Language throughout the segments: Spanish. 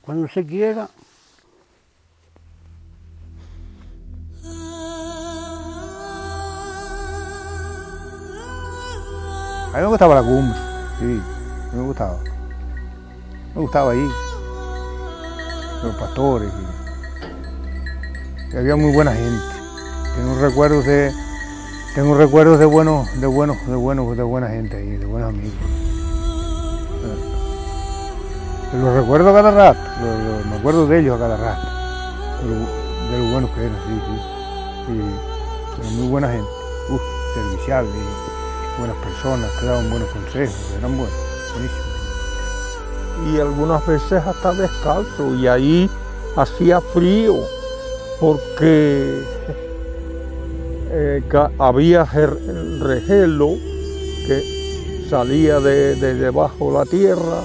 Cuando se quiera. A mí me gustaba la cumbre, sí, me gustaba. Me gustaba ahí, los pastores. Y había muy buena gente. Tengo recuerdos de buena gente ahí, de buenos amigos. Los recuerdo a cada rato, me acuerdo de ellos a cada rato, de lo buenos que eran, sí. Pero muy buena gente, serviciales, buenas personas, te daban buenos consejos, eran buenos, buenísimos. Y algunas veces hasta descalzo, y ahí hacía frío, porque había regelo que salía de debajo de la tierra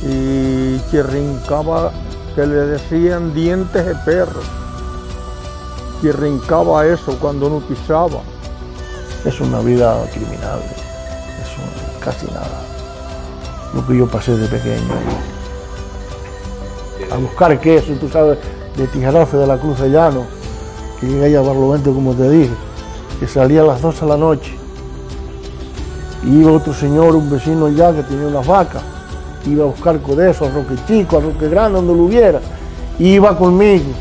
y chirrincaba, que le decían dientes de perro, chirrincaba eso cuando uno pisaba. Es una vida criminal, casi nada, lo que yo pasé de pequeño. A buscar queso, tú sabes, de Tijarafe, de la Cruz de Llano, que llegué allá a Barlovento, como te dije, que salía a las 12 de la noche. Y iba otro señor, un vecino allá, que tenía unas vacas, iba a buscar codezo, a Roque Chico, a Roque Grande, donde lo hubiera, y iba conmigo.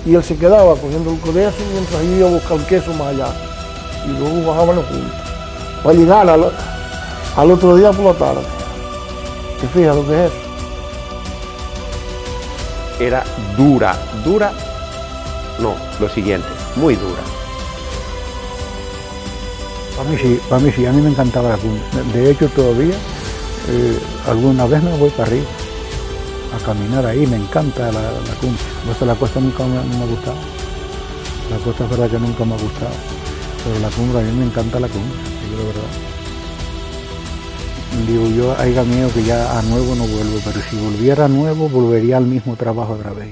Y él se quedaba cogiendo el codezo mientras yo iba a buscar el queso más allá. Y luego bajábamos juntos, para llegar al otro día por la tarde. ¿Te fijas lo que es eso? Era dura, no, lo siguiente, muy dura. Para mí sí, a mí me encantaba la cumbre. De hecho, todavía, alguna vez me voy para arriba, a caminar ahí, me encanta la cumbre. Entonces la costa nunca me ha gustado. La costa es verdad que nunca me ha gustado, pero la cumbre, a mí me encanta la cumbre, digo de verdad. Digo yo, haya miedo que ya a nuevo no vuelvo, pero si volviera a nuevo, volvería al mismo trabajo otra vez.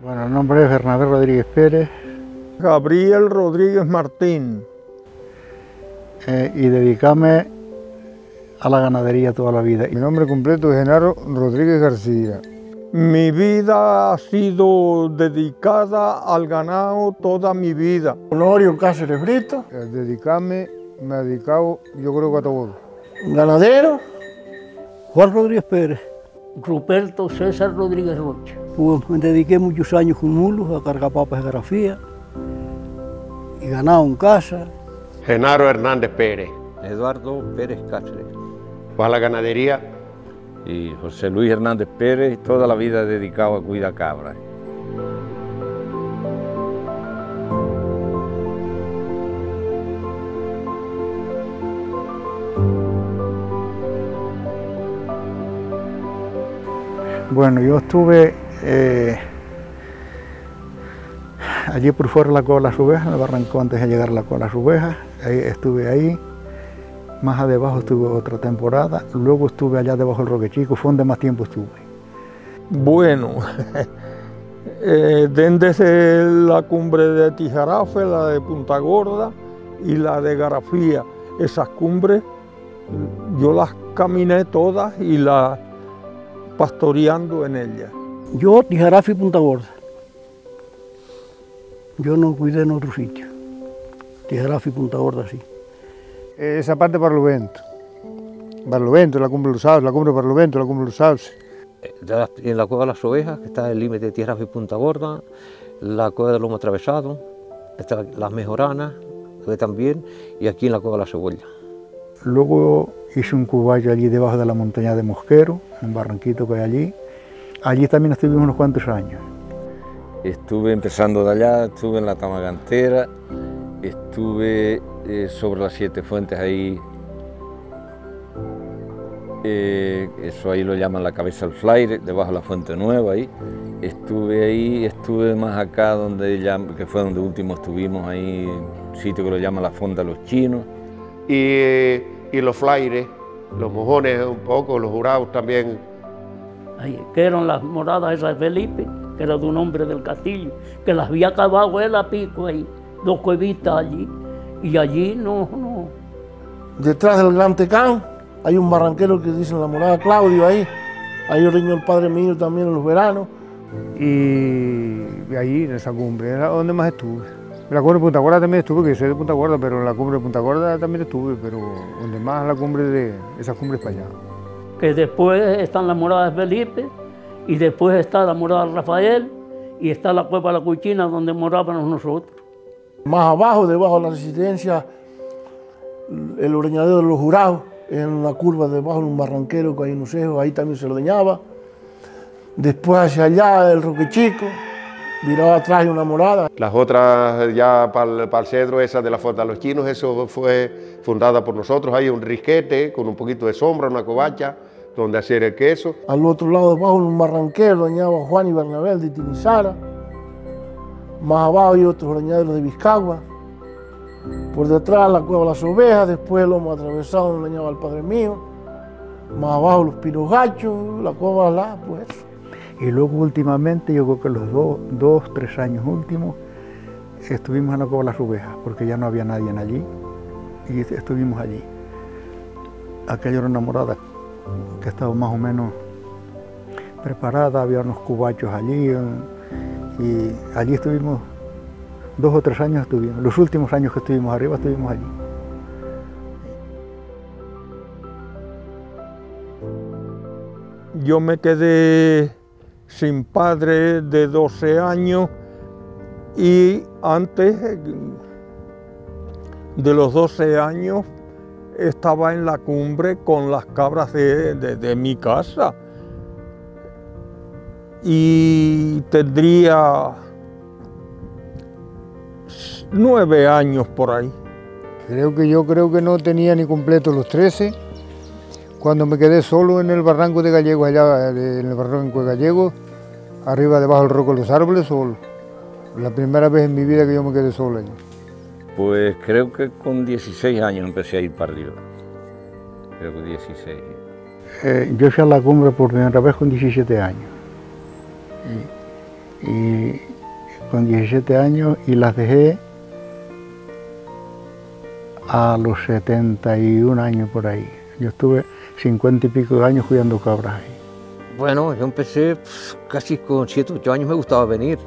Bueno, el nombre es Bernabé Rodríguez Pérez. Gabriel Rodríguez Martín. Y dedicarme a la ganadería toda la vida. Mi nombre completo es Genaro Rodríguez García. Mi vida ha sido dedicada al ganado toda mi vida. Honorio Cáceres Brito. Me he dedicado, yo creo que a todo. Ganadero. Juan Rodríguez Pérez. Ruperto César Rodríguez Rocha. Pues me dediqué muchos años con mulos a cargar papas de grafía y ganado en casa. Genaro Hernández Pérez. Eduardo Pérez Cáceres. Va a la ganadería. Y José Luis Hernández Pérez, toda la vida dedicado a cuidar cabras. Bueno, yo estuve allí por fuera de la Cueva de las Ovejas, me arrancó antes de llegar a la Cueva de las Ovejas, estuve ahí, más abajo estuve otra temporada, luego estuve allá debajo del Roque Chico, fue donde más tiempo estuve. Bueno, desde la cumbre de Tijarafe, la de Punta Gorda y la de Garafía, esas cumbres yo las caminé todas y las pastoreando en ellas. Yo, Tijarafe y Punta Gorda. Yo no cuidé en otro sitio. Tijarafe y Punta Gorda, sí. Esa parte para Barlovento, la cumbre de los Sauces, la cumbre de Barlovento, la cumbre de los Sauces. En la Cueva de las Ovejas, que está el límite de Tijarafe y Punta Gorda, la Cueva de Lomo Atravesado, está las Mejoranas, también, y aquí en la Cueva de la Cebolla. Luego hice un cuballo allí debajo de la montaña de Mosquero, un barranquito que hay allí. Allí también estuvimos unos cuantos años. Estuve empezando de allá, estuve en la Tamagantera, estuve sobre las Siete Fuentes ahí, eso ahí lo llaman la Cabeza del Flaire, debajo de la Fuente Nueva ahí. Estuve ahí, estuve más acá que fue donde último estuvimos ahí, un sitio que lo llaman la Fonda de los Chinos. Y los flaires, los mojones un poco, los jurados también. Ahí, que eran las moradas esas de Felipe, que era de un hombre del castillo, que las había acabado él a pico ahí, 2 cuevitas allí, y allí no. Detrás del Gran Tecán hay un barranquero que dicen la morada Claudio ahí ordeñó el padre mío también en los veranos. Y ahí en esa cumbre, era donde más estuve. En la cumbre de Punta Gorda también estuve, que yo soy de Punta Gorda, pero en la cumbre de Punta Gorda también estuve, pero donde más la cumbre de esas cumbres para allá. Que después están las moradas de Felipe, y después está la morada de Rafael, y está la cueva de la Cuchina donde morábamos nosotros. Más abajo, debajo de la residencia, el ordeñadero de los jurados, en una curva debajo de un barranquero que hay en Ucejo, ahí también se ordeñaba. Después hacia allá el Roque Chico, viraba atrás de una morada. Las otras ya para el cedro, esa de la Fonda de los Chinos, eso fue fundada por nosotros. Hay un risquete con un poquito de sombra, una covacha, donde hacer el queso. Al otro lado debajo en un barranquero ordeñaba Juan y Bernabé de Tinizara. Más abajo hay otros ordeñaderos de Vizcagua. Por detrás la cueva de las ovejas, después el lomo atravesado donde ordeñaba el padre mío. Más abajo los pinos gachos, la cueva de las, pues eso. Y luego últimamente, yo creo que los 3 años últimos, estuvimos en la cueva de las ovejas, porque ya no había nadie allí, y estuvimos allí. Aquella era una morada que estaba más o menos preparada, había unos cubachos allí, y allí estuvimos 2 o 3 años estuvimos. Los últimos años que estuvimos arriba, estuvimos allí. Yo me quedé sin padre de 12 años y antes de los 12 años estaba en la cumbre con las cabras de mi casa y tendría 9 años por ahí. Yo creo que no tenía ni completo los 13 cuando me quedé solo en el barranco de Gallegos, allá en el barranco de Gallegos, arriba debajo del roco de los árboles, solo. La primera vez en mi vida que yo me quedé solo allí. Pues creo que con 16 años empecé a ir para arriba. Creo que 16. Yo fui a la cumbre por primera vez con 17 años. Y con 17 años y las dejé a los 71 años por ahí. Yo estuve 50 y pico de años cuidando cabras ahí. Bueno, yo empecé casi con 7 o 8 años, me gustaba venir,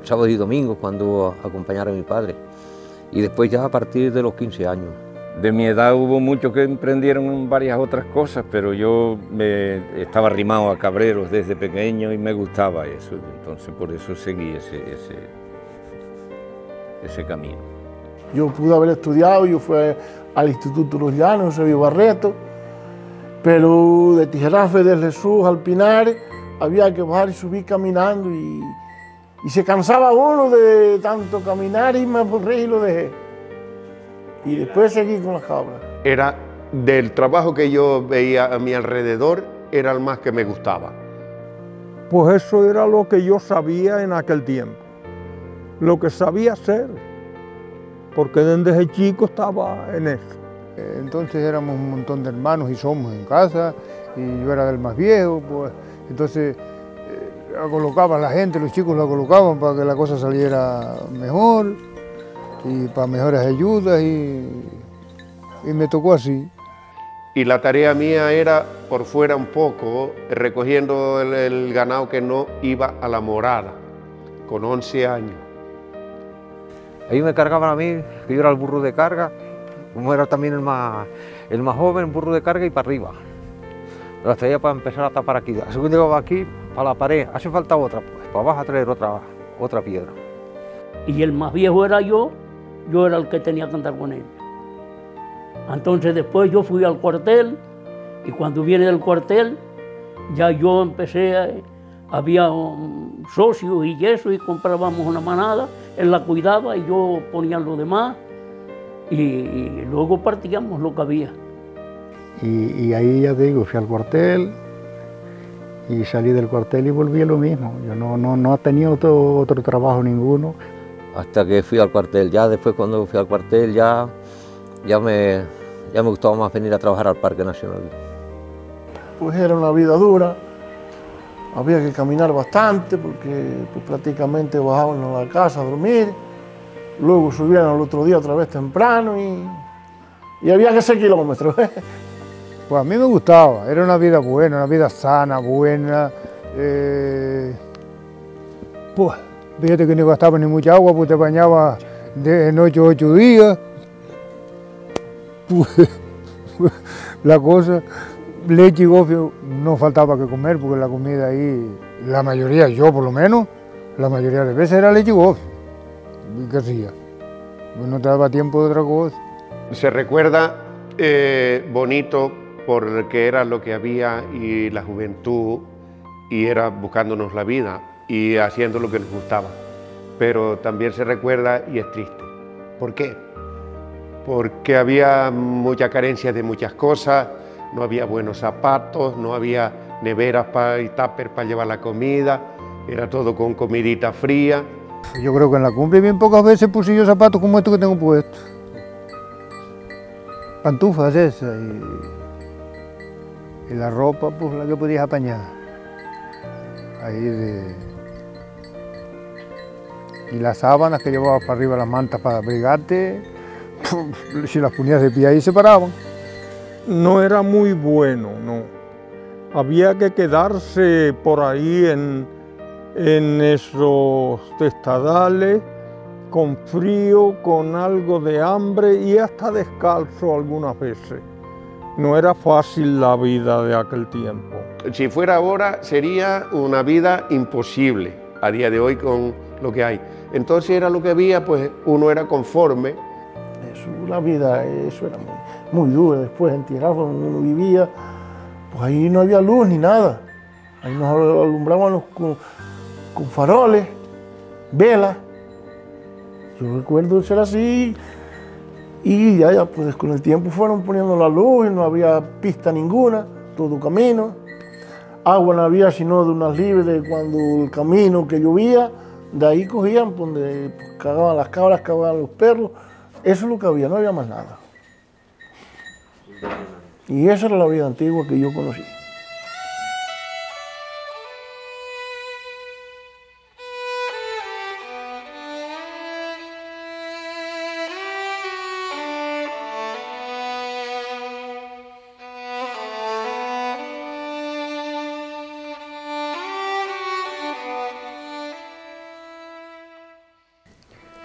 sábados y domingos, cuando acompañara a mi padre. Y después ya a partir de los 15 años. De mi edad hubo muchos que emprendieron varias otras cosas, pero yo estaba arrimado a cabreros desde pequeño y me gustaba eso. Entonces por eso seguí ese camino. Yo pude haber estudiado, yo fui al Instituto Los Llanos, Eusebio Barreto, pero de Tijerafe, de Jesús al Pinares, había que bajar y subir caminando y se cansaba uno de tanto caminar y me aburrí y lo dejé. Y después seguí con las cabras. Era del trabajo que yo veía a mi alrededor, era el más que me gustaba. Pues eso era lo que yo sabía en aquel tiempo, lo que sabía hacer, porque desde chico estaba en eso. Entonces éramos un montón de hermanos y somos en casa, y yo era del más viejo, pues entonces la colocaban la gente, los chicos la colocaban para que la cosa saliera mejor y para mejores ayudas y me tocó así. Y la tarea mía era por fuera un poco, recogiendo el ganado que no iba a la morada, con 11 años. Ahí me cargaban a mí, que yo era el burro de carga, como era también el más joven, burro de carga y para arriba. Las traía para empezar a tapar aquí. Según llegaba aquí, para la pared, hace falta otra, pues para abajo a traer otra piedra. Y el más viejo era yo era el que tenía que andar con él. Entonces después yo fui al cuartel y cuando viene del cuartel ya yo empecé, había socios y eso y comprábamos una manada, él la cuidaba y yo ponía lo demás y luego partíamos lo que había. Y ahí ya te digo, fui al cuartel y salí del cuartel y volví a lo mismo. Yo no he tenido otro trabajo ninguno. Hasta que fui al cuartel. Ya después, cuando fui al cuartel, ya me gustaba más venir a trabajar al Parque Nacional. Pues era una vida dura, había que caminar bastante porque pues, prácticamente bajaban a la casa a dormir, luego subían al otro día otra vez temprano y había que hacer kilómetros. Pues a mí me gustaba, era una vida buena, una vida sana, buena. Pues fíjate que no gastaba ni mucha agua, pues te bañabas en 8 días. Pues, la cosa, leche y gofio no faltaba que comer, porque la comida ahí, la mayoría, yo por lo menos, la mayoría de veces era leche y gofio. ¿Qué hacía? Pues no te daba tiempo de otra cosa. Se recuerda bonito porque era lo que había y la juventud, y era buscándonos la vida y haciendo lo que nos gustaba. Pero también se recuerda y es triste. ¿Por qué? Porque había mucha carencia de muchas cosas, no había buenos zapatos, no había neveras y tupper para llevar la comida, era todo con comidita fría. Yo creo que en la cumbre bien pocas veces puse yo zapatos como estos que tengo puestos. Pantufas esas y la ropa, pues la que podías apañar. Y las sábanas que llevabas para arriba, las mantas para abrigarte, si las ponías de pie ahí se paraban. No era muy bueno, no. Había que quedarse por ahí en esos testadales, con frío, con algo de hambre y hasta descalzo algunas veces. No era fácil la vida de aquel tiempo. Si fuera ahora sería una vida imposible a día de hoy con lo que hay. Entonces era lo que había, pues uno era conforme. La vida, eso era muy duro. Después en Tierra, donde uno vivía, pues ahí no había luz ni nada. Ahí nos alumbrábamos con faroles, velas. Yo recuerdo ser así y ya pues con el tiempo fueron poniendo la luz y no había pista ninguna, todo camino. Agua no había sino de unas libres de cuando el camino que llovía, de ahí cogían donde cagaban las cabras, cagaban los perros. Eso es lo que había, no había más nada. Y esa era la vida antigua que yo conocí.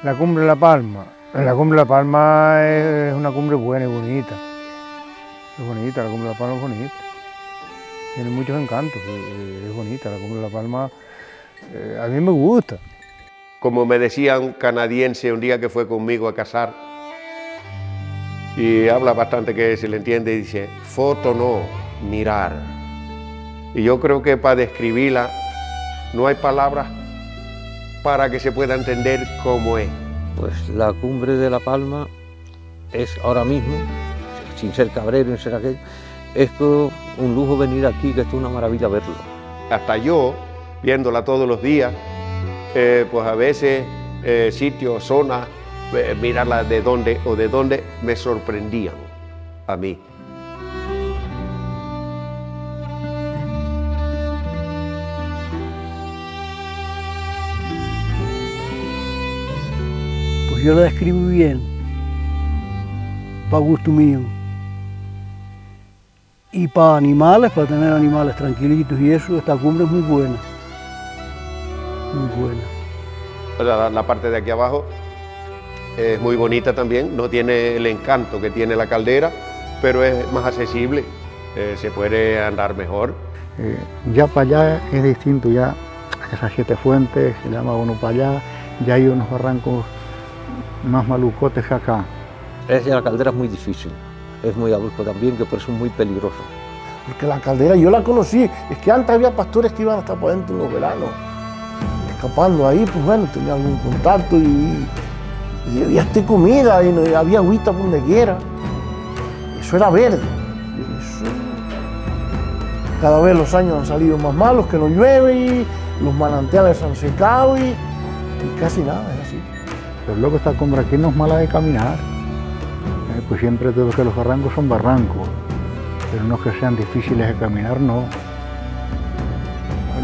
La cumbre de La Palma. La cumbre de La Palma es una cumbre buena y bonita. Es bonita, la cumbre de La Palma es bonita. Tiene muchos encantos, es bonita. La cumbre de La Palma a mí me gusta. Como me decía un canadiense un día que fue conmigo a cazar, y habla bastante que se le entiende, y dice, foto no, mirar. Y yo creo que para describirla no hay palabras para que se pueda entender cómo es. Pues la cumbre de La Palma es ahora mismo, sin ser cabrero, sin ser aquello, es un lujo venir aquí, que esto es una maravilla verlo. Hasta yo, viéndola todos los días, pues a veces sitios, zonas, mirarla de dónde me sorprendían a mí. Yo la describo bien, para gusto mío. Y para animales, para tener animales tranquilitos y eso, esta cumbre es muy buena. Muy buena. La parte de aquí abajo es muy bonita también, no tiene el encanto que tiene la caldera, pero es más accesible, se puede andar mejor. Ya para allá es distinto, ya esas 7 fuentes, se llama uno para allá, ya hay unos barrancos más malucotes que acá. La caldera es muy difícil, es muy abrupto también, que por eso es muy peligroso. Porque la caldera yo la conocí, es que antes había pastores que iban hasta para adentro en los veranos, escapando ahí, pues bueno, tenía algún contacto y había comida y había agüita por donde quiera. Eso era verde, cada vez los años han salido más malos, que no llueve y los manantiales han secado y casi nada, es así. Pero luego esta cumbre aquí no es mala de caminar. Pues siempre digo que los barrancos son barrancos, pero no es que sean difíciles de caminar, no.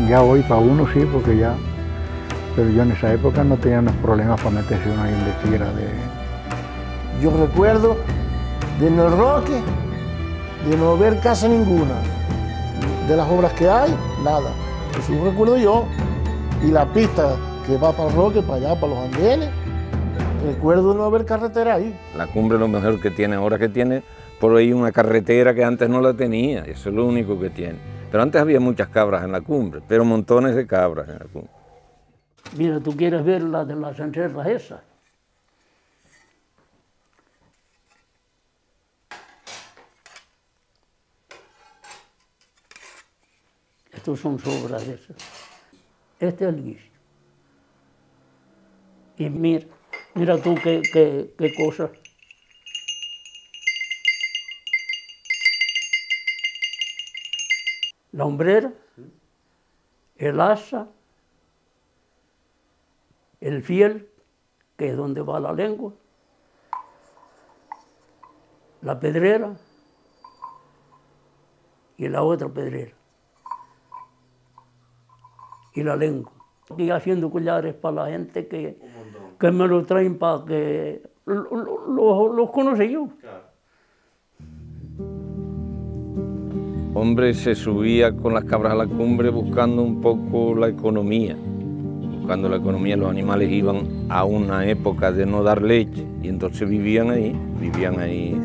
Ya hoy para uno sí, porque ya, pero yo en esa época no tenía unos problemas para meterse uno ahí en lechera de... Yo recuerdo de en el Roque, de no ver casa ninguna, de las obras que hay, nada. Eso lo recuerdo yo. Y la pista que va para el Roque, para allá, para los andenes, recuerdo no haber carretera ahí. La cumbre lo mejor que tiene ahora, que tiene por ahí una carretera que antes no la tenía, eso es lo único que tiene. Pero antes había muchas cabras en la cumbre, pero montones de cabras en la cumbre. Mira, tú quieres ver la de las encerras esas. Estos son sobras esas. Este es el guiso. Y mira tú qué cosa. La hombrera, el asa, el fiel, que es donde va la lengua, la pedrera y la otra pedrera. Y la lengua. Estoy haciendo collares para la gente que me lo traen para que los conoce yo. Hombre, se subía con las cabras a la cumbre buscando un poco la economía. Buscando la economía, los animales iban a una época de no dar leche y entonces vivían ahí.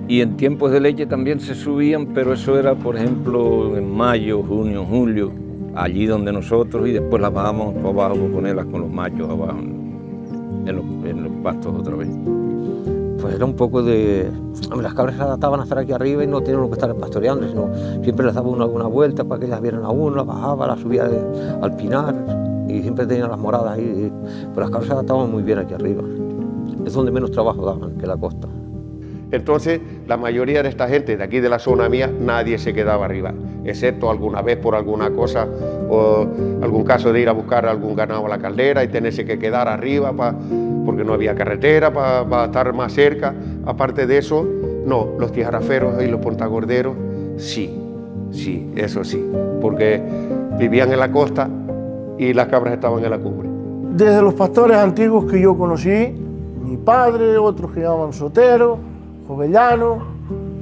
Y en tiempos de leche también se subían, pero eso era, por ejemplo, en mayo, junio, julio, allí donde nosotros, y después las bajábamos para abajo para ponerlas con los machos abajo en los pastos otra vez. Pues era un poco de... Hombre, las cabras se adaptaban a estar aquí arriba y no tenían que estar pastoreando, sino siempre les daba uno alguna vuelta para que ellas vieran a uno, las bajaba, las subía al pinar y siempre tenían las moradas ahí. Pero las cabras se adaptaban muy bien aquí arriba. Es donde menos trabajo daban que la costa. Entonces, la mayoría de esta gente de aquí de la zona mía, nadie se quedaba arriba, excepto alguna vez por alguna cosa o algún caso de ir a buscar algún ganado a la caldera y tenerse que quedar arriba porque no había carretera para estar más cerca. Aparte de eso, no, los tijaraferos y los pontagorderos, sí, eso sí, porque vivían en la costa y las cabras estaban en la cumbre. Desde los pastores antiguos que yo conocí, mi padre, otros que llamaban Sotero, Jovellano,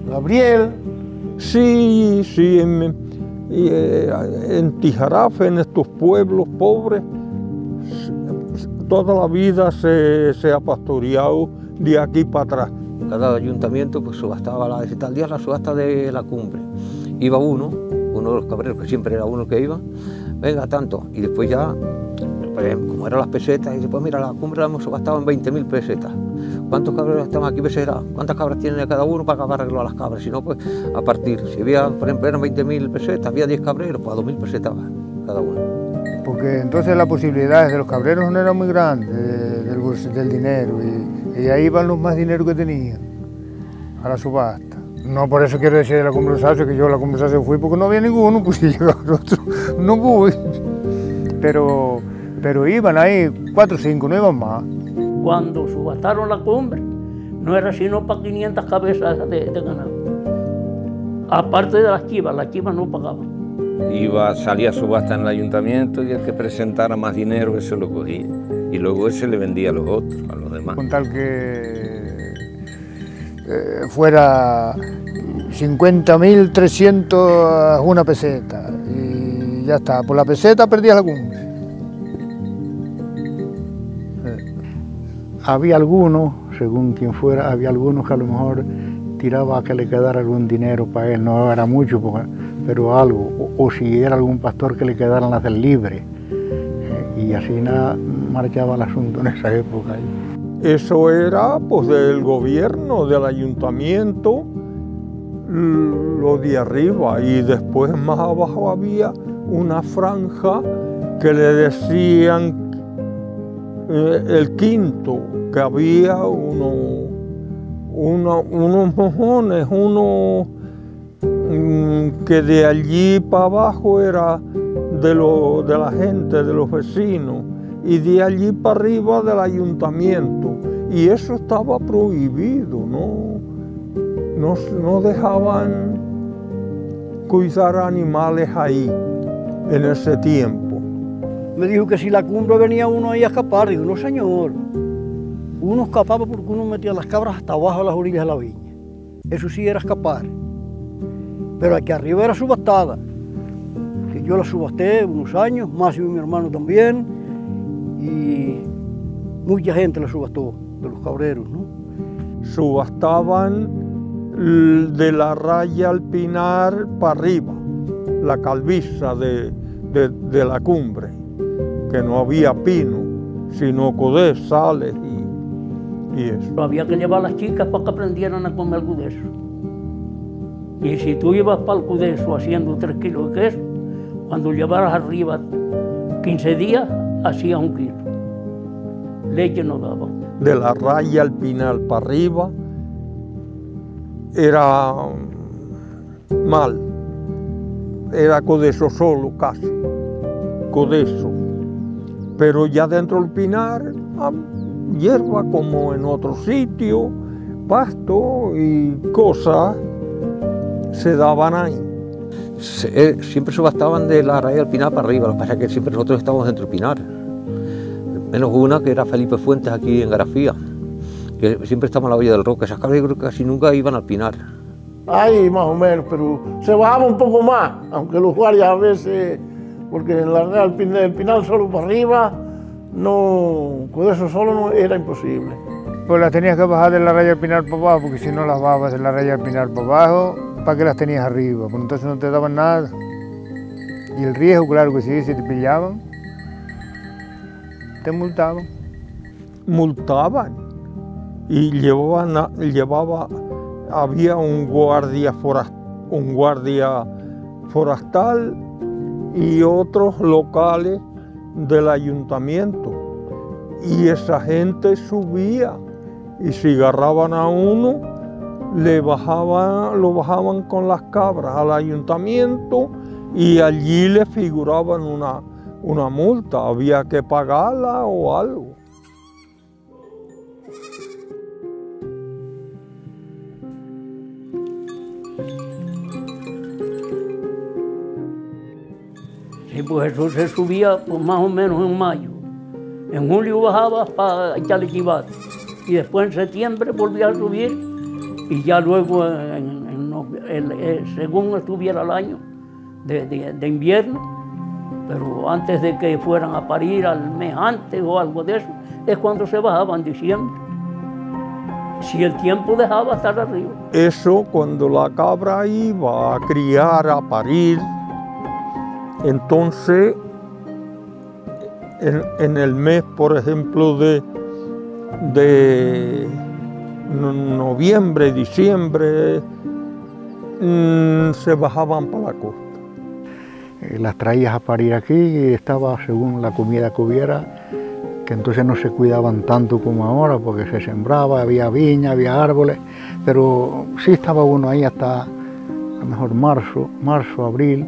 Gabriel. Sí, en Tijarafe, en estos pueblos pobres, toda la vida se ha pastoreado de aquí para atrás. Cada ayuntamiento pues subastaba tal día la subasta de la cumbre. Iba uno de los cabreros, que siempre era uno que iba, venga tanto, y después ya, como eran las pesetas, y después mira, la cumbre la hemos subastado en 20.000 pesetas. ¿Cuántos cabreros estamos aquí? ¿Cuántas cabras tienen cada uno para acabar arreglo a las cabras? Si no, pues a partir. Si había, por ejemplo, eran 20.000 pesetas, había 10 cabreros, pues a 2.000 pesetas cada uno. Porque entonces las posibilidades de los cabreros no eran muy grandes, del dinero, y ahí iban los más dinero que tenían a la subasta. No por eso quiero decir de la conversación, que yo a la conversación fui porque no había ninguno, pues si llegaba otro, no voy. Pero iban ahí 4 o 5, no iban más. Cuando subastaron la cumbre, no era sino para 500 cabezas de ganado. Aparte de las chivas no pagaban. Salía subasta en el ayuntamiento y el que presentara más dinero, ese lo cogía. Y luego ese le vendía a los otros, a los demás. Con tal que fuera 50.300 una peseta y ya está. Por la peseta perdías la cumbre. Había algunos, según quien fuera, había algunos que a lo mejor tiraba a que le quedara algún dinero para él, no era mucho, pero algo, o si era algún pastor que le quedaran las del libre, y así nada marchaba el asunto en esa época. Eso era pues del gobierno, del ayuntamiento, lo de arriba, y después más abajo había una franja que le decían el quinto, que había unos mojones, que de allí para abajo era de la gente, de los vecinos, y de allí para arriba del ayuntamiento. Y eso estaba prohibido, no dejaban cuidar animales ahí en ese tiempo. Me dijo que si la cumbre venía uno ahí a escapar, digo, no señor, uno escapaba porque uno metía las cabras hasta abajo de las orillas de la viña. Eso sí era escapar. Pero aquí arriba era subastada. Que yo la subasté unos años, Macio y mi hermano también, y mucha gente la subastó, de los cabreros, ¿no? Subastaban de la raya al pinar para arriba, la calviza de la cumbre, que no había pino, sino codés, sales y eso. Había que llevar a las chicas para que aprendieran a comer cudeso. Y si tú ibas para el cudeso haciendo 3 kilos de queso, cuando llevaras arriba 15 días, hacías 1 kilo. Leche no daba. De la raya al pinar para arriba era mal, era codeso solo casi, codeso. Pero ya dentro del pinar, hierba como en otro sitio, pasto y cosas se daban ahí. Siempre subastaban de la raya del pinar para arriba, lo que pasa es que siempre nosotros estábamos dentro del pinar. Menos una que era Felipe Fuentes aquí en Garafía, que siempre estaba en la orilla del Roque. Esas cabras yo creo que casi nunca iban al pinar. Ahí más o menos, pero se bajaba un poco más, aunque los guardias a veces, porque en la raya del pinar solo para arriba, no, con eso solo no, era imposible. Pues las tenías que bajar de la raya del pinar para abajo, porque si no las bajabas de la raya del pinar para abajo, ¿para qué las tenías arriba? Pues entonces no te daban nada. Y el riesgo, claro que sí, si te pillaban, te multaban. Multaban y había un guardia forestal y otros locales del ayuntamiento. Y esa gente subía y si agarraban a uno, lo bajaban con las cabras al ayuntamiento y allí le figuraban una multa, había que pagarla o algo. Sí, pues eso se subía pues, más o menos en mayo. En julio bajaba para echarle chivato y después en septiembre volvía a subir y ya luego según estuviera el año de invierno, pero antes de que fueran a parir al mes antes o algo de eso, es cuando se bajaba en diciembre. Si el tiempo dejaba estar arriba. Eso cuando la cabra iba a criar, a parir, entonces en el mes, por ejemplo, de noviembre, diciembre, se bajaban para la costa. Las traías a parir aquí y estaba según la comida que hubiera, que entonces no se cuidaban tanto como ahora porque se sembraba, había viña, había árboles, pero sí estaba uno ahí hasta a lo mejor marzo, abril,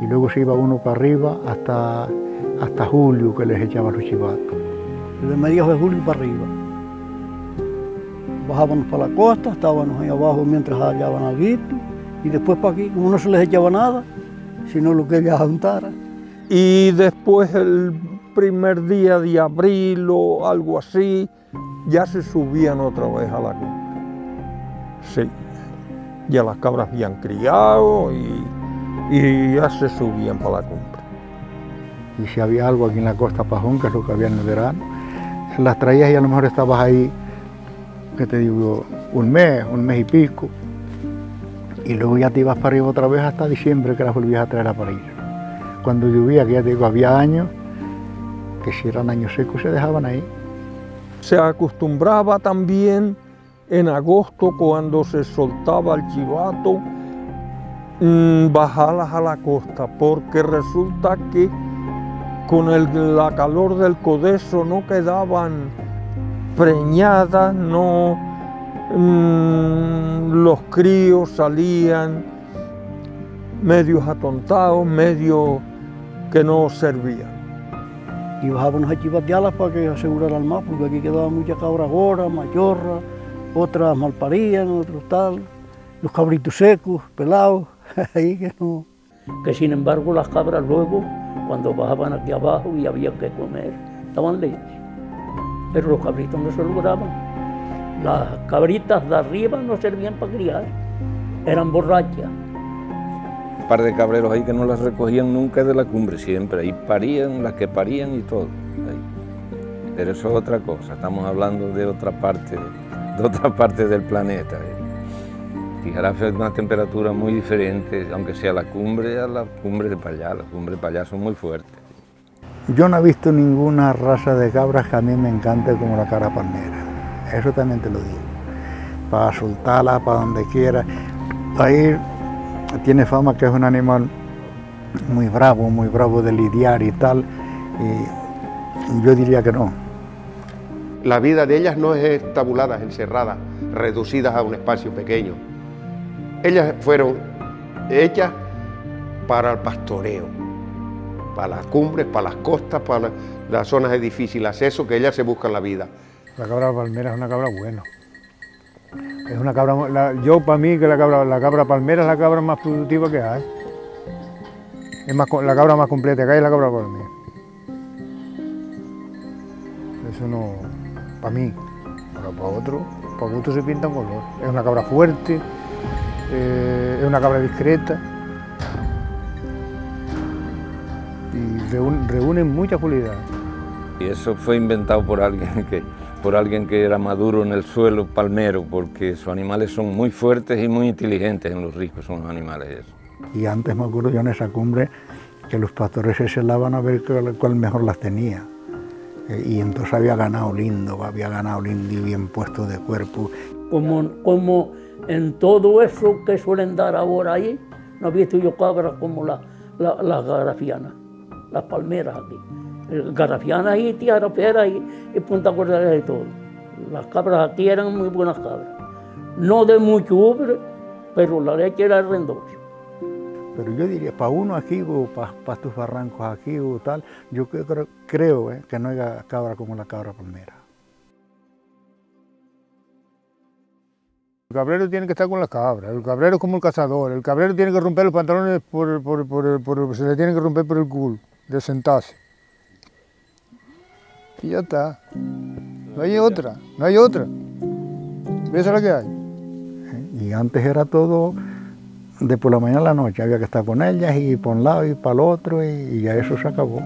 y luego se iba uno para arriba hasta julio que les echaba los chivatos. Desde mediados de julio para arriba. Bajábamos para la costa, estábamos ahí abajo mientras hallaban algo y después para aquí, como no se les echaba nada, sino lo que ella juntara. Y después el primer día de abril o algo así, ya se subían otra vez a la cumbre. Sí, ya las cabras habían criado y ya se subían para la cumbre. Y si había algo aquí en la costa Pajón, que es lo que había en el verano, las traías y a lo mejor estabas ahí, que te digo, un mes y pico, y luego ya te ibas para arriba otra vez hasta diciembre que las volvías a traer a parir. Cuando llovía, que ya te digo, había años que si eran años secos se dejaban ahí. Se acostumbraba también en agosto, cuando se soltaba el chivato, bajarlas a la costa, porque resulta que con la calor del codeso no quedaban preñadas, no, los críos salían medios atontados, medios que no servían. Y bajábamos a chivatearlas para que aseguraran más, porque aquí quedaban muchas cabras gordas, machorras, otras malparían, otros tal, los cabritos secos, pelados, ahí que no. Que sin embargo las cabras luego, cuando bajaban aquí abajo y había que comer, daban leche. Pero los cabritos no se lograban. Las cabritas de arriba no servían para criar, eran borrachas. Un par de cabreros ahí que no las recogían nunca de la cumbre, siempre. Ahí parían, las que parían y todo. Ahí. Pero eso es otra cosa, estamos hablando de otra parte del planeta. Tijarafe es una temperatura muy diferente, aunque sea la cumbre a las cumbres de para allá. Las cumbres para allá son muy fuertes. Yo no he visto ninguna raza de cabras que a mí me encante como la cabra palmera. Eso también te lo digo. Para soltarla, para donde quiera. Ahí tiene fama que es un animal muy bravo de lidiar y tal. Y yo diría que no. La vida de ellas no es tabuladas, encerradas, reducidas a un espacio pequeño. Ellas fueron hechas para el pastoreo, para las cumbres, para las costas, para las zonas de difícil acceso, que ellas se buscan la vida. La cabra palmera es una cabra buena. Es una cabra, yo para mí que la cabra palmera es la cabra más productiva que hay. Es más, la cabra más completa que hay es la cabra palmera. Eso no, para mí, pero para otro se pinta un color. Es una cabra fuerte, es una cabra discreta y reúnen muchas cualidades. Y eso fue inventado por alguien que era maduro en el suelo palmero, porque sus animales son muy fuertes y muy inteligentes en los riscos, son los animales esos. Y antes me acuerdo yo en esa cumbre que los pastores se celaban a ver cuál mejor las tenía. Y entonces había ganado lindo y bien puesto de cuerpo. Como en todo eso que suelen dar ahora ahí, no he visto yo cabras como las garafianas, las palmeras aquí. Garafianas y tijaraferas y puntacorderas y todo. Las cabras aquí eran muy buenas cabras. No de mucho ubre, pero la leche era rendosa. Pero yo diría, para uno aquí o para estos barrancos aquí o tal, yo creo que no hay cabra como la cabra palmera. El cabrero tiene que estar con las cabras, el cabrero es como el cazador, el cabrero tiene que romper los pantalones, se le tiene que romper por el culo, de sentarse. Y ya está. No hay otra. Esa es la que hay. Y antes era todo de por la mañana a la noche, había que estar con ellas y por un lado y para el otro y ya eso se acabó.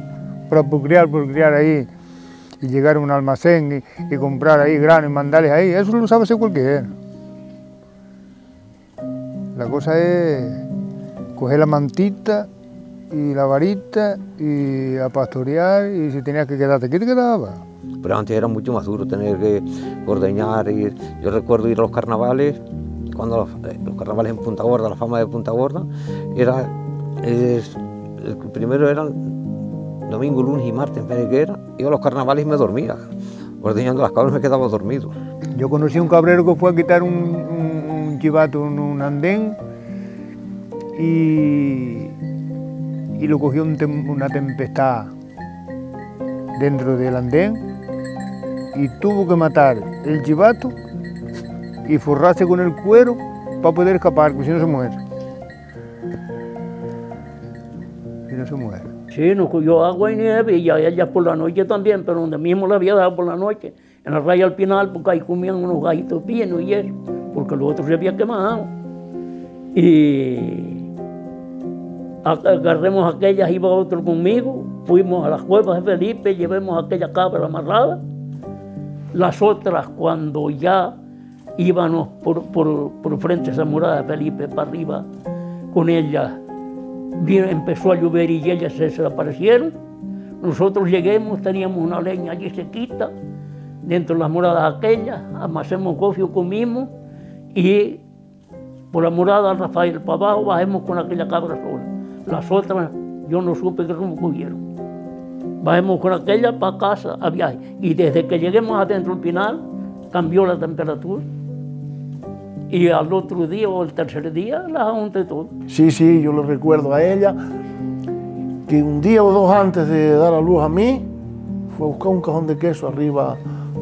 Para procrear ahí y llegar a un almacén y comprar ahí granos y mandarles ahí, eso lo sabe hacer cualquiera. La cosa es coger la mantita y la varita y a pastorear, y si tenías que quedarte, ¿qué te quedaba? Pero antes era mucho más duro tener que ordeñar. Yo recuerdo ir a los carnavales, cuando los carnavales en Punta Gorda, la fama de Punta Gorda, el primero eran domingo, lunes y martes, en vez de que era, iba a los carnavales y me dormía. Ordeñando las cabras me quedaba dormido. Yo conocí a un cabrero que fue a quitar un chivato en un andén y lo cogió una tempestad dentro del andén y tuvo que matar el chivato y forrarse con el cuero para poder escapar, porque si no se muere. Sí, nos cogió agua y nieve y ella por la noche también, pero donde mismo la había dado por la noche, en la raya del Pinal, porque ahí comían unos gallitos pinos y eso, porque los otros se habían quemado. Y agarremos aquellas, iba otro conmigo, fuimos a las cuevas de Felipe, llevemos aquella cabra amarrada. Las otras, cuando ya íbamos por frente a esa muralla de Felipe para arriba con ellas, empezó a llover y ellas se desaparecieron. Nosotros lleguemos, teníamos una leña allí sequita, dentro de las moradas aquellas, amasemos gofio, comimos y por la morada Rafael para abajo bajemos con aquella cabra sola. Las otras yo no supe qué rumbo cogieron. Bajemos con aquella para casa a viaje y desde que lleguemos adentro del Pinal cambió la temperatura. y al otro día o el tercer día las junté todas. Sí, sí, yo lo recuerdo a ella, que un día o dos antes de dar a luz a mí, fue a buscar un cajón de queso arriba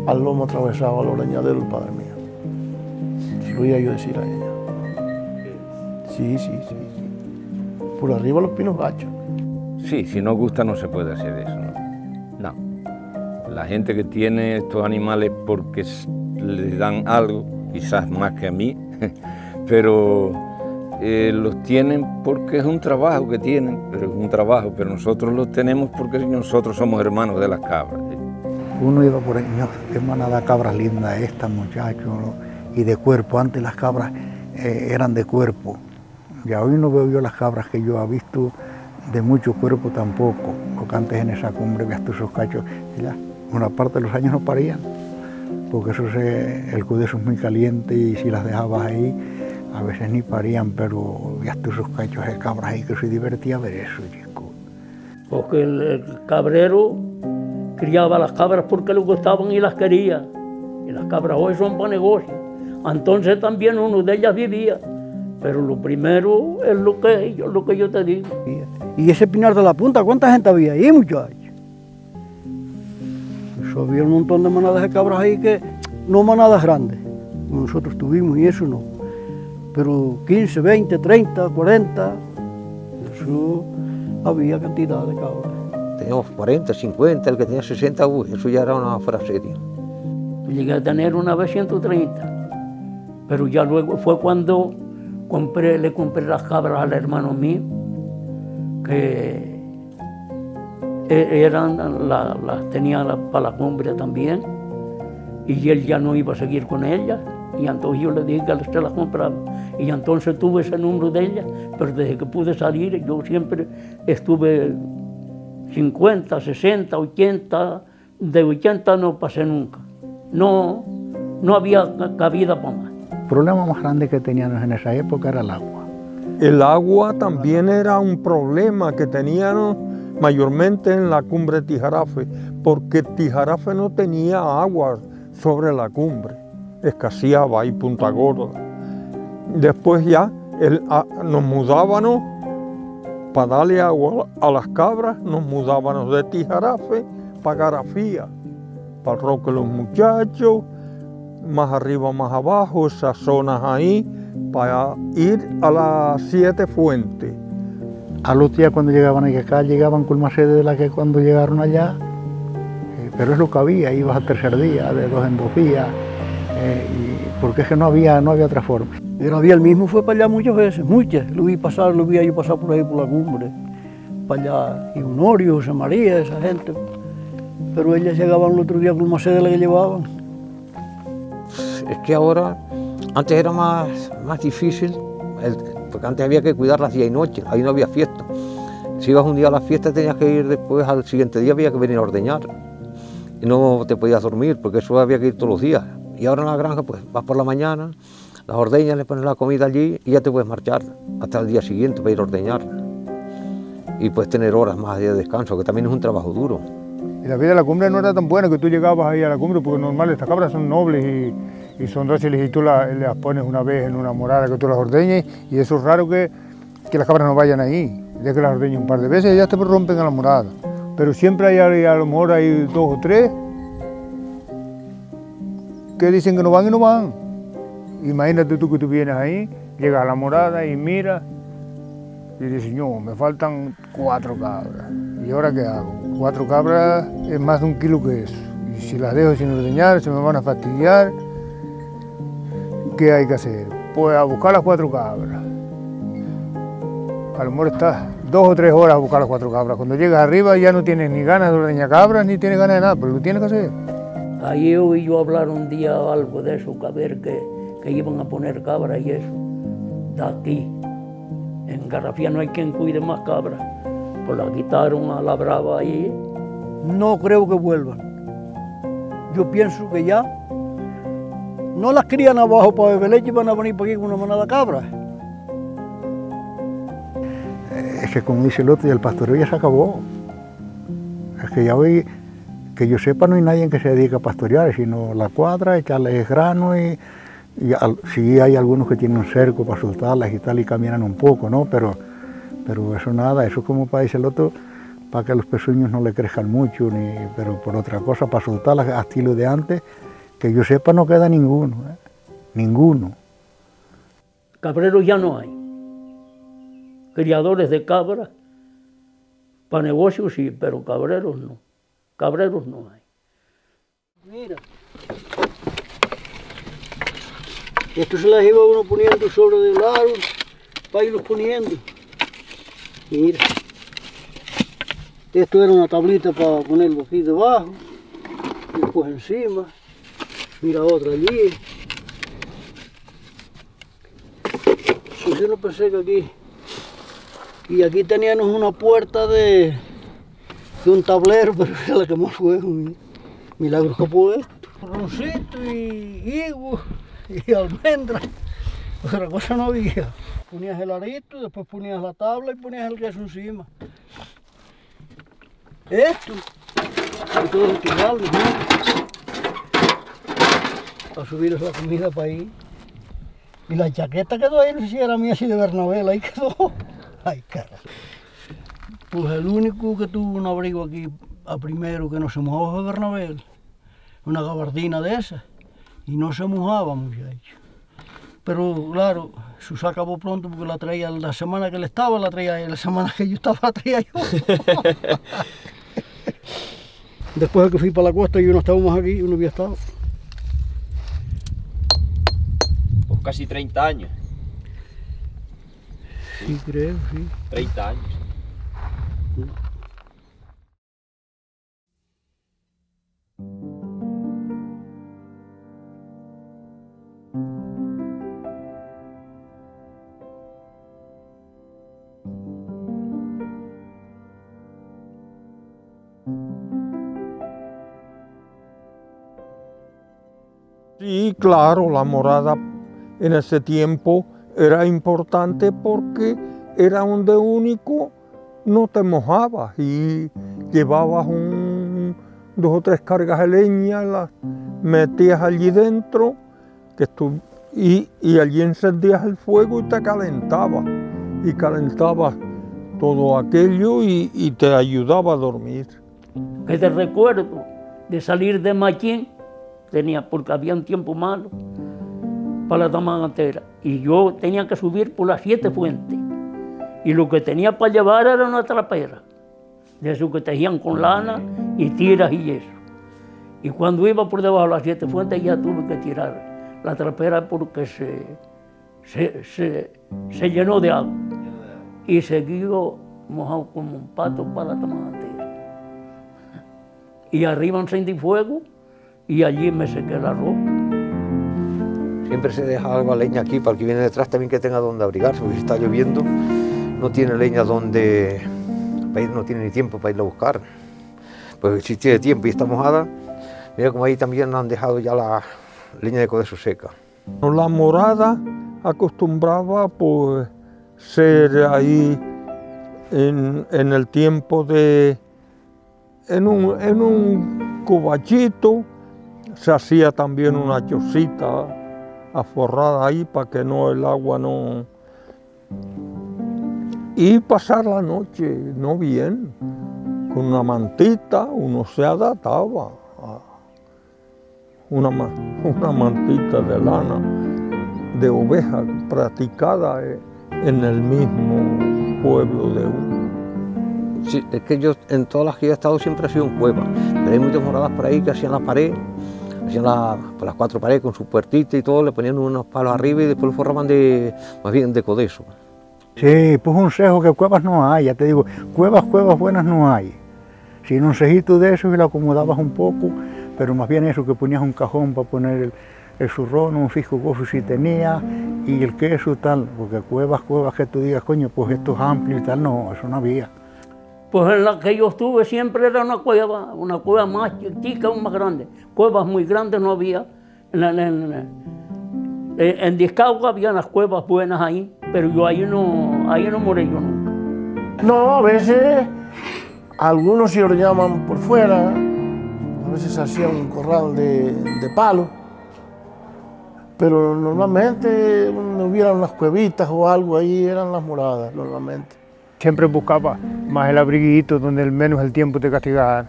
al lomo atravesado, al ordeñadero del padre mío. Se lo oía yo decir a ella. Sí, sí, sí, sí. Por arriba los pinos gachos. Sí, si no gusta no se puede hacer eso, ¿no? La gente que tiene estos animales porque le dan algo, quizás más que a mí, pero los tienen porque es un trabajo que tienen, pero es un trabajo, pero nosotros los tenemos porque nosotros somos hermanos de las cabras. ¿Sí? Uno iba por ahí, qué manada de cabras linda esta, muchacho, ¿no? Y de cuerpo. Antes las cabras eran de cuerpo. Ya hoy no veo yo las cabras que yo he visto de mucho cuerpo tampoco, porque antes en esa cumbre veías tú esos cachos, ya, una parte de los años no parían, porque el cudeso es muy caliente y si las dejabas ahí, a veces ni parían, pero veías tú esos cachos de cabras ahí, que se divertía ver eso, chico. Porque el cabrero criaba las cabras porque le gustaban y las quería, y las cabras hoy son para negocio, entonces también uno de ellas vivía. Pero lo primero es lo que yo te digo. Y ese Pinar de la Punta, ¿cuánta gente había ahí, muchachos? Eso había un montón de manadas de cabras ahí que, no manadas grandes, nosotros tuvimos y eso no, pero 15, 20, 30, 40, eso había cantidad de cabras. Teníamos 40, 50, el que tenía 60, eso ya era una fuera seria. Llegué a tener una vez 130, pero ya luego fue cuando le compré las cabras al hermano mío, que las tenía para la cumbre también, y él ya no iba a seguir con ellas, y entonces yo le dije que se las compraba, y entonces tuve ese número de ellas, pero desde que pude salir yo siempre estuve 50, 60, 80, de 80 no pasé nunca, no había cabida para más. El problema más grande que teníamos en esa época era el agua. El agua también era un problema que teníamos mayormente en la cumbre de Tijarafe, porque Tijarafe no tenía agua sobre la cumbre, escaseaba ahí Punta Gorda. Después ya nos mudábamos para darle agua a las cabras, nos mudábamos de Tijarafe para Garafía, para el Roque de los Muchachos, más arriba, más abajo, esas zonas ahí, para ir a las 7 Fuentes. A los días cuando llegaban acá, llegaban con más sede de la que cuando llegaron allá, pero es lo que había, ibas al tercer día, de 2 en 2 días, porque es que no había otra forma. El Abiel mismo fue para allá muchas veces, muchas, lo vi yo pasar por ahí por la cumbre, para allá, y Honorio, José María, esa gente, pero ellas llegaban el otro día con más sede de la que llevaban. Es que ahora, antes era más difícil, porque antes había que cuidarlas día y noche, ahí no había fiesta. Si ibas un día a la fiesta tenías que ir después, al siguiente día había que venir a ordeñar. Y no te podías dormir, porque eso había que ir todos los días. Y ahora en la granja, pues vas por la mañana, las ordeñas, le pones la comida allí y ya te puedes marchar hasta el día siguiente para ir a ordeñar. Y puedes tener horas más de descanso, que también es un trabajo duro. Y la vida de la cumbre no era tan buena que tú llegabas ahí a la cumbre, porque normal, estas cabras son nobles y son dóciles y tú las pones una vez en una morada que tú las ordeñes, y eso es raro que las cabras no vayan ahí. Ya que las ordeñes un par de veces ya te rompen a la morada. Pero siempre hay a lo mejor hay 2 o 3 que dicen que no van y no van. Imagínate tú que tú vienes ahí, llegas a la morada y miras y dices, no, me faltan 4 cabras. ¿Y ahora qué hago? 4 cabras es más de 1 kilo que eso. Y si las dejo sin ordeñar, se me van a fastidiar. ¿Qué hay que hacer? Pues a buscar las 4 cabras. A lo mejor estás 2 o 3 horas a buscar las 4 cabras. Cuando llegas arriba ya no tienes ni ganas de ordeñar cabras, ni tienes ganas de nada, pero lo tienes que hacer. Ahí oí yo hablar un día algo de eso, que a ver que iban a poner cabras y eso, de aquí. En Garafía no hay quien cuide más cabras, pues la quitaron a la brava ahí. No creo que vuelvan. Yo pienso que ya no las crían abajo para beber leche y van a venir para aquí con una manada de cabras. Es que como dice el otro, el pastoreo ya se acabó. Es que ya hoy, que yo sepa, no hay nadie que se dedique a pastorear, sino la cuadra, echarle grano y Sí hay algunos que tienen un cerco para soltarlas y tal y caminan un poco, ¿no? Pero eso nada, eso es como para dice el otro, para que los pezuños no le crezcan mucho, pero por otra cosa, para soltarlas a estilo de antes, que yo sepa no queda ninguno, ninguno. Cabreros ya no hay. Criadores de cabras, para negocios sí, pero cabreros no. Cabreros no hay. Mira. Esto se las iba uno poniendo sobre del árbol para irlos poniendo. Mira. Esto era una tablita para ponerlo aquí debajo. Después encima. Mira otra allí. Pues yo no pensé que aquí. Y aquí teníamos una puerta de un tablero, pero se la quemó el fuego. Milagro que pudo esto. Roncito y higo y almendra. Otra cosa no había. Ponías el arito, después ponías la tabla y ponías el queso encima. Esto. Y todo el tiral, para subir la comida para ahí. Y la chaqueta quedó ahí, no sé si era mía, así de Bernabé, ahí quedó. Ay, cara. Pues el único que tuvo un abrigo aquí a primero que no se mojaba fue Bernabé. Una gabardina de esas. Y no se mojaba, muchacho. Pero claro, eso se acabó pronto porque la traía la semana que él estaba, la traía la semana que yo estaba, la traía yo. Después de que fui para la costa, yo no estábamos aquí, yo no había estado. Pues casi 30 años. Sí, creo, sí. 30 años. Sí, claro, la morada en ese tiempo era importante porque era donde único no te mojabas y llevabas 2 o 3 cargas de leña, las metías allí dentro y allí encendías el fuego y te calentabas. Y calentabas todo aquello y te ayudaba a dormir. Que te recuerdo de salir de Machín, porque había un tiempo malo para la Tamagantera y yo tenía que subir por las 7 fuentes y lo que tenía para llevar era una trapera de eso que tejían con lana y tiras y eso, y cuando iba por debajo de las 7 fuentes ya tuve que tirar la trapera porque se llenó de agua y seguido mojado como un pato para la Tamagantera y arriba encendí fuego y allí me sequé la ropa. Siempre se deja algo de leña aquí para el que viene detrás también que tenga donde abrigarse, porque si está lloviendo no tiene leña donde, no tiene ni tiempo para ir a buscar. Pues si tiene tiempo y está mojada, mira como ahí también han dejado ya la leña de codezo seca. La morada acostumbraba pues ser ahí en el tiempo en un cubachito. Se hacía también una chocita aforrada ahí para que el agua no... Y pasar la noche, no bien, con una mantita, uno se adaptaba a una mantita de lana, de oveja, practicada en el mismo pueblo de uno. Sí, es que yo en todas las que yo he estado siempre ha sido en cueva, pero hay muchas moradas por ahí que hacían la pared, hacían por las 4 paredes con su puertita y todo, le ponían unos palos arriba y después lo forraban más bien de codezo. Sí, pues un cejo que cuevas no hay, ya te digo, cuevas buenas no hay. Sin un cejito de eso y lo acomodabas un poco, pero más bien eso que ponías un cajón para poner el zurrón, un fisco gozo si tenía, y el queso tal, porque cuevas que tú digas, coño, pues esto es amplio y tal, no, eso no había. Pues en la que yo estuve siempre era una cueva más chica o más grande. Cuevas muy grandes no había. En Discauca había unas cuevas buenas ahí, pero yo ahí no moré yo nunca. No, a veces algunos se llaman por fuera, a veces hacían un corral de palo Pero normalmente donde hubiera unas cuevitas o algo ahí eran las moradas, normalmente. Siempre buscaba más el abriguito donde al menos el tiempo te castigara.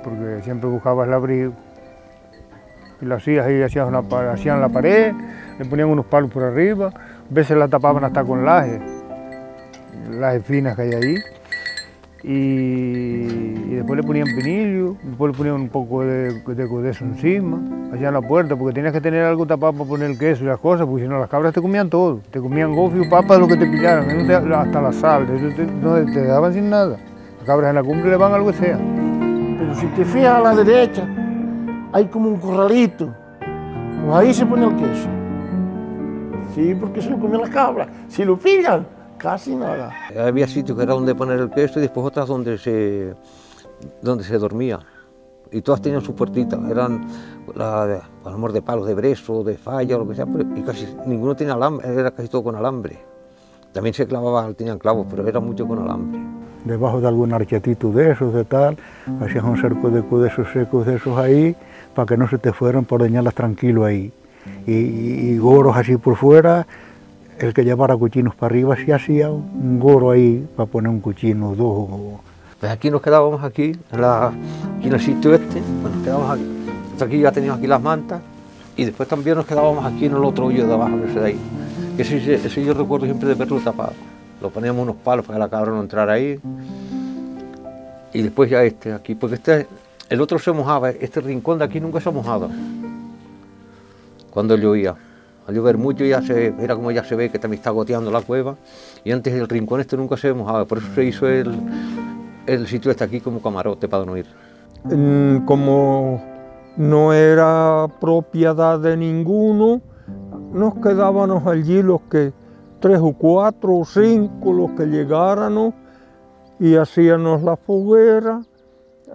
Porque siempre buscabas el abrigo. Y lo hacías ahí, hacían la pared, le ponían unos palos por arriba, a veces la tapaban hasta con lajes finas que hay ahí. Y después le ponían pinillo, después le ponían un poco de codezo encima, hacían la puerta, porque tenías que tener algo tapado para poner el queso y las cosas, porque si no las cabras te comían todo, te comían gofio, papa, lo que te pillaran, hasta la sal, no te dejaban sin nada. Las cabras en la cumbre le van a lo que sea. Pero si te fijas a la derecha, hay como un corralito, pues ahí se pone el queso. Sí, porque se lo comían las cabras, si lo pillan, casi nada. Había sitios que era donde poner el queso y después otras donde se dormía. Y todas tenían sus puertitas, eran a lo mejor de palos de brezo, de falla o lo que sea, y casi ninguno tenía alambre, era casi todo con alambre. También se clavaba, tenían clavos, pero era mucho con alambre. Debajo de algún archetito de esos, de tal, hacías un cerco de esos secos de esos ahí, para que no se te fueran por ordeñarlas tranquilo ahí. Y goros así por fuera. El que llevara cuchinos para arriba sí hacía un goro ahí para poner un cuchino, dos. Pues aquí nos quedábamos aquí en el sitio este, bueno, nos quedábamos aquí. Hasta aquí ya teníamos aquí las mantas y después también nos quedábamos aquí en el otro hoyo de abajo, ese de ahí. Ese yo recuerdo siempre de verlo tapado. Lo poníamos unos palos para que la cabra no entrara ahí. Y después ya este aquí, porque el otro se mojaba, este rincón de aquí nunca se ha mojado. Cuando llovía. Al llover mucho era como ya se ve que también está goteando la cueva y antes el rincón este nunca se mojaba, por eso se hizo el sitio este aquí como camarote para no ir. Como no era propiedad de ninguno, nos quedábamos allí los que 3 o 4 o 5 los que llegáramos y hacíamos la foguera,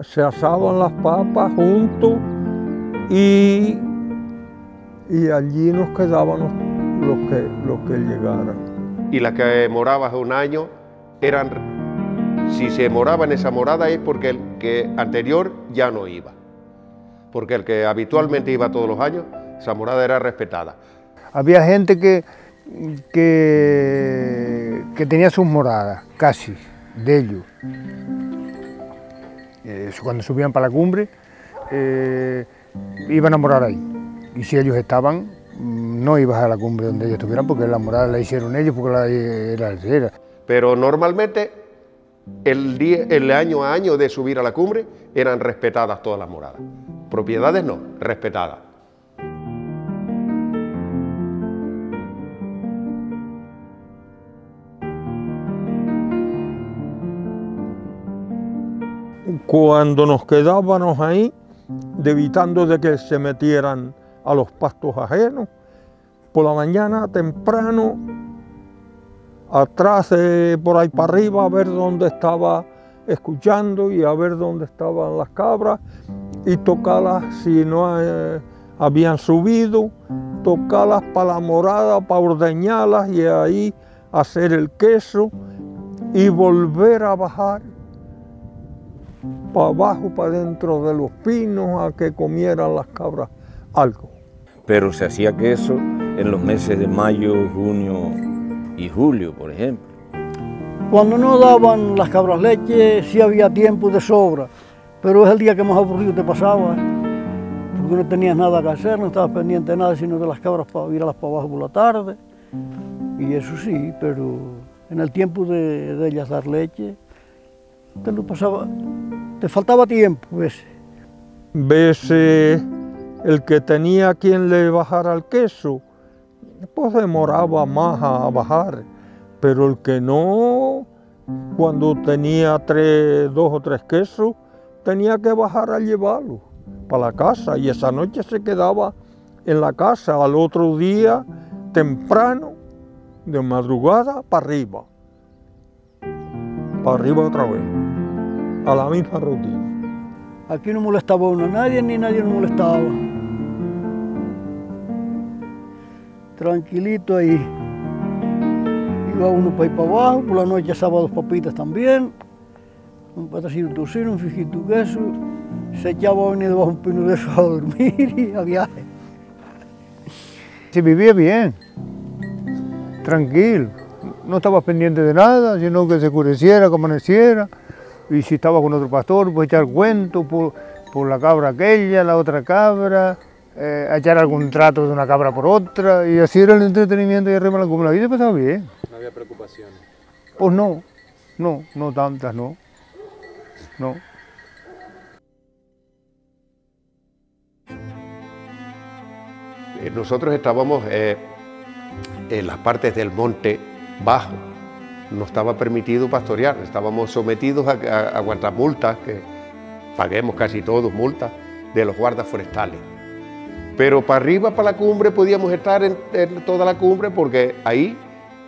se asaban las papas juntos y allí nos quedábamos los que llegaran. Y las que morabas un año si se moraba en esa morada es porque el que anterior ya no iba. Porque el que habitualmente iba todos los años, esa morada era respetada. Había gente que tenía sus moradas, casi, de ellos. Cuando subían para la cumbre, iban a morar ahí. Y si ellos estaban, no ibas a la cumbre donde ellos estuvieran porque la morada la hicieron ellos, porque era. Pero normalmente el año a año de subir a la cumbre eran respetadas todas las moradas. Propiedades no, respetadas. Cuando nos quedábamos ahí, evitando de que se metieran a los pastos ajenos, por la mañana temprano, atrás por ahí para arriba, a ver dónde estaba escuchando y a ver dónde estaban las cabras y tocarlas si no habían subido, tocarlas para la morada, para ordeñarlas y ahí hacer el queso y volver a bajar para abajo, para dentro de los pinos, a que comieran las cabras algo. Pero se hacía queso en los meses de mayo, junio y julio, por ejemplo. Cuando no daban las cabras leche, sí había tiempo de sobra, pero es el día que más aburrido te pasaba, porque no tenías nada que hacer, no estabas pendiente de nada, sino de las cabras para irlas para abajo por la tarde. Y eso sí, pero en el tiempo de ellas dar leche, te faltaba tiempo, Veces el que tenía quien le bajara el queso, pues demoraba más a bajar, pero el que no, cuando tenía 2 o 3 quesos, tenía que bajar a llevarlo para la casa y esa noche se quedaba en la casa, al otro día temprano, de madrugada, para arriba otra vez, a la misma rutina. Aquí no molestaba uno a nadie, ni nadie nos molestaba. Tranquilito ahí. Iba uno para ir para abajo, por la noche asaba 2 papitas también, un patacito de tocino, un fijito de queso, se echaba a venir debajo de un pino de eso a dormir y a viaje. se vivía bien, tranquilo. No estabas pendiente de nada, sino que se oscureciera, que amaneciera. Y si estabas con otro pastor, pues echar cuento por la cabra aquella, la otra cabra, echar algún trato de una cabra por otra. Y así era el entretenimiento y arriba la cumbre. La vida pasaba bien. ¿No había preocupaciones? Pues no tantas, no. Nosotros estábamos en las partes del monte bajo, no estaba permitido pastorear, estábamos sometidos a aguantar multas, que paguemos casi todos multas, de los guardas forestales. Pero para arriba, para la cumbre, podíamos estar en toda la cumbre porque ahí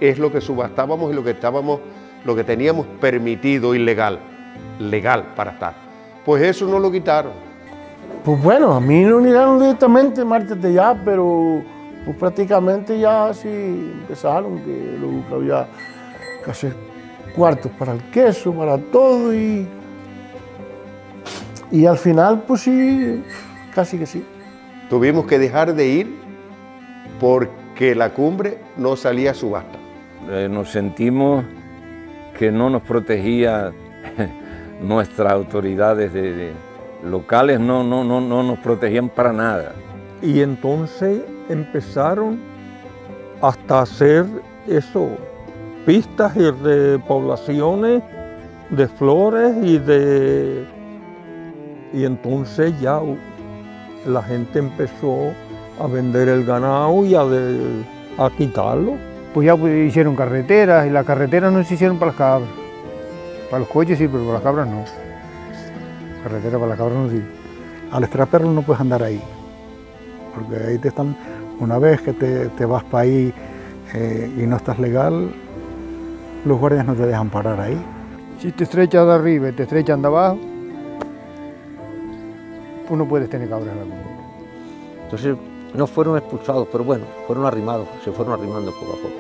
es lo que subastábamos y lo que teníamos permitido y legal para estar. Pues eso no lo quitaron. Pues bueno, a mí no llegaron directamente mártete ya, pero pues prácticamente ya sí empezaron, que luego había que hacer cuartos para el queso, para todo y al final pues sí, casi que sí. Tuvimos que dejar de ir porque la cumbre no salía a subasta. Nos sentimos que no nos protegía nuestras autoridades locales, no nos protegían para nada. Y entonces empezaron hasta hacer eso, pistas y repoblaciones de flores y entonces ya la gente empezó a vender el ganado y a quitarlo. Pues ya hicieron carreteras y las carreteras no se hicieron para las cabras. Para los coches sí, pero para las cabras no. Carretera para las cabras no sirve. Al extraperlo no puedes andar ahí, porque ahí te están, una vez que te vas para ahí y no estás legal, los guardias no te dejan parar ahí. Si te estrechas de arriba y te estrechan de abajo, pues no puedes tener cabras en la cumbre. Entonces no fueron expulsados, pero bueno, fueron arrimados, se fueron arrimando poco a poco.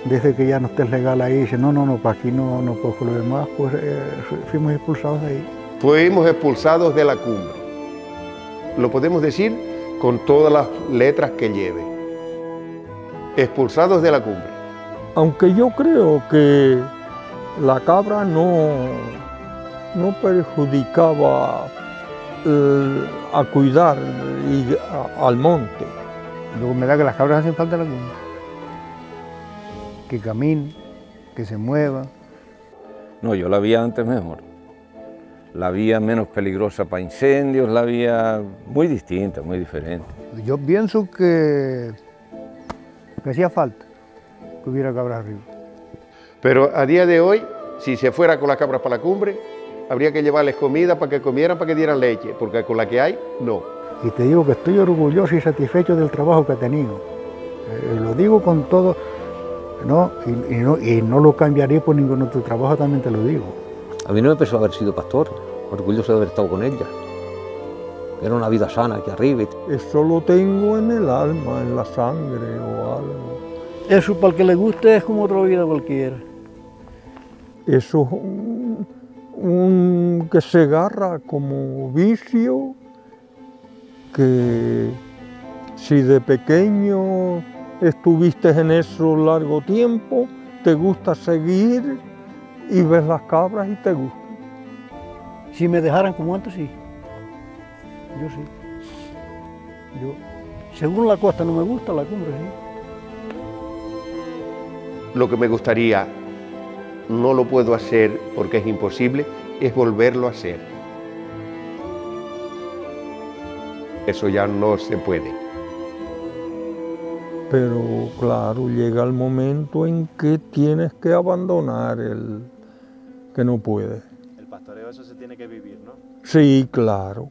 Desde que ya no estés legal ahí, dices, no, para aquí no puedo volver más, pues fuimos expulsados de ahí. Fuimos expulsados de la cumbre. Lo podemos decir con todas las letras que lleve. Expulsados de la cumbre. Aunque yo creo que la cabra no perjudicaba a cuidar al monte. Luego me da que las cabras hacen falta en la cumbre. Que caminen, que se muevan. No, yo la veía antes mejor. La vía menos peligrosa para incendios, la vía muy distinta, muy diferente. Yo pienso que hacía falta que hubiera cabras arriba. Pero a día de hoy, si se fuera con las cabras para la cumbre, habría que llevarles comida para que comieran, para que dieran leche, porque con la que hay, no. Y te digo que estoy orgulloso y satisfecho del trabajo que he tenido. Lo digo con todo, ¿no? Y no lo cambiaré por ningún otro trabajo, también te lo digo. A mí no me pesó haber sido pastor, orgulloso de haber estado con ella. Era una vida sana aquí arriba. Eso lo tengo en el alma, en la sangre o algo. Eso para el que le guste es como otra vida cualquiera. Eso es un que se agarra como vicio, que si de pequeño estuviste en eso largo tiempo, te gusta seguir y ves las cabras y te gusta. Si me dejaran como antes, sí. Yo sí. Según la costa no me gusta, la cumbre sí. Lo que me gustaría, no lo puedo hacer porque es imposible, es volverlo a hacer. Eso ya no se puede. Pero claro, llega el momento en que tienes que abandonar el que no puedes. El pastoreo, eso se tiene que vivir, ¿no? Sí, claro,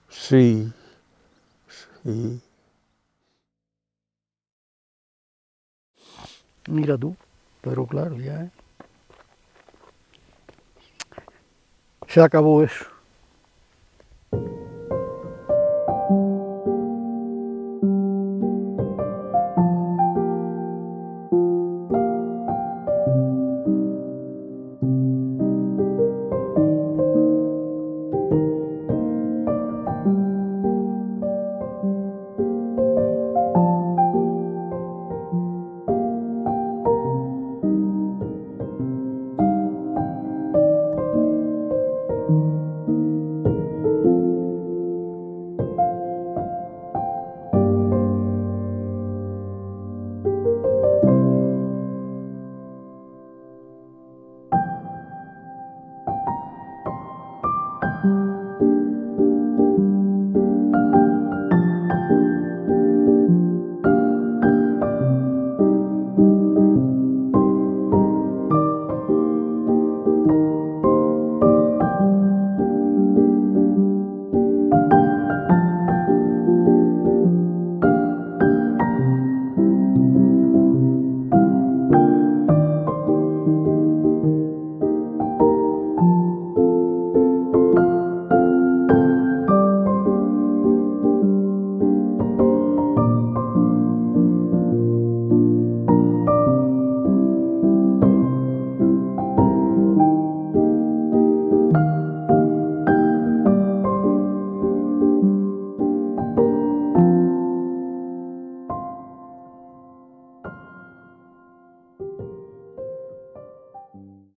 sí. Mira tú, pero claro, ya. Se acabó eso.